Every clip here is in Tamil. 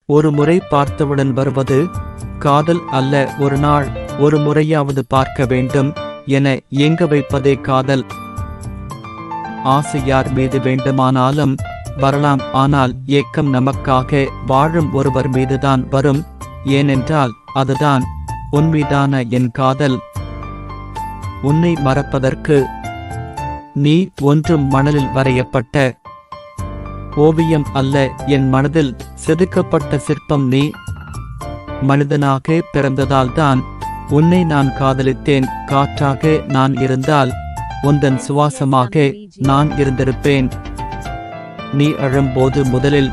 ஒரு முறை பார்த்தவுடன் வருவது காதல் அல்ல. ஒரு நாள் ஒரு முறையாவது பார்க்க வேண்டும் என ஏங்க வைப்பதே காதல். ஆசை யார் மீது வேண்டுமானாலும் வரலாம், ஆனால் ஏக்கம் நமக்காக வாழும் ஒருவர் மீதுதான் வரும். ஏனென்றால் அதுதான் உன்மீதான என் காதல். உன்னை மறப்பதற்கு நீ ஒன்றும் மணலில் வரையப்பட்ட ஓவியம் அல்ல, என் மனதில் செதுக்கப்பட்ட சிற்பம் நீ. மனிதனாக பிறந்ததால்தான் உன்னை நான் காதலித்தேன். காற்றாக நான் இருந்தால் உந்தன் சுவாசமாக நான் இருந்திருப்பேன். நீ அழும்போது முதலில்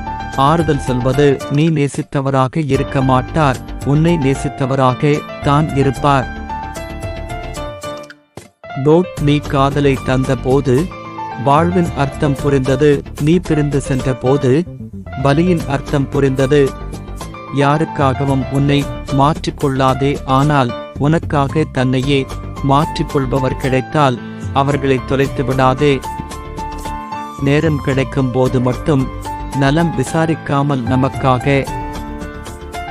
ஆறுதல் சொல்வது நீ நேசித்தவராக இருக்க மாட்டார், உன்னை நேசித்தவராக தான் இருப்பார். நீ காதலை தந்த போது வாழ்வின் அர்த்தம் புரிந்தது. நீ பிரிந்து சென்ற போது வலியின் அர்த்தம் புரிந்தது. யாருக்காகவும் உன்னை மாற்றிக்கொள்ளாதே, ஆனால் உனக்காக தன்னையே மாற்றிக்கொள்பவர் கிடைத்தால் அவர்களை தொலைத்து விடாதே. நேரம் கிடைக்கும் போது மட்டும் நலம் விசாரிக்காமல் நமக்காக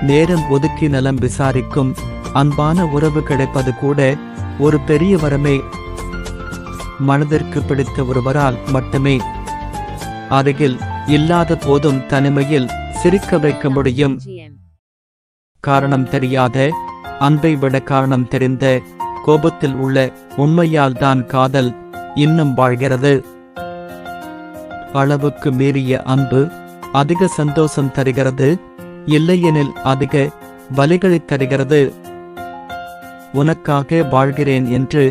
நேரம் ஒதுக்கி நலம் விசாரிக்கும் அன்பான உறவு கிடைப்பது கூட ஒரு பெரிய வரமே. மனதிற்கு பிடித்த ஒருவரால் மட்டுமே அருகில் இல்லாத போதும் தனிமையில் சிரிக்க வைக்க முடியும். காரணம் தெரியாத அன்பை விட காரணம் தெரிந்த கோபத்தில் உள்ள உண்மையால் தான் காதல் இன்னும் வாழ்கிறது. அளவுக்கு மீறிய அன்பு அதிக சந்தோஷம் தருகிறது, இல்லையெனில் அதிக வலிகளை தருகிறது. உனக்காக வாழ்கிறேன் என்று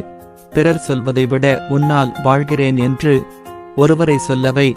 பிறர் சொல்வதை விட உன்னால் வாழ்கிறேன் என்று ஒருவரை சொல்லவை.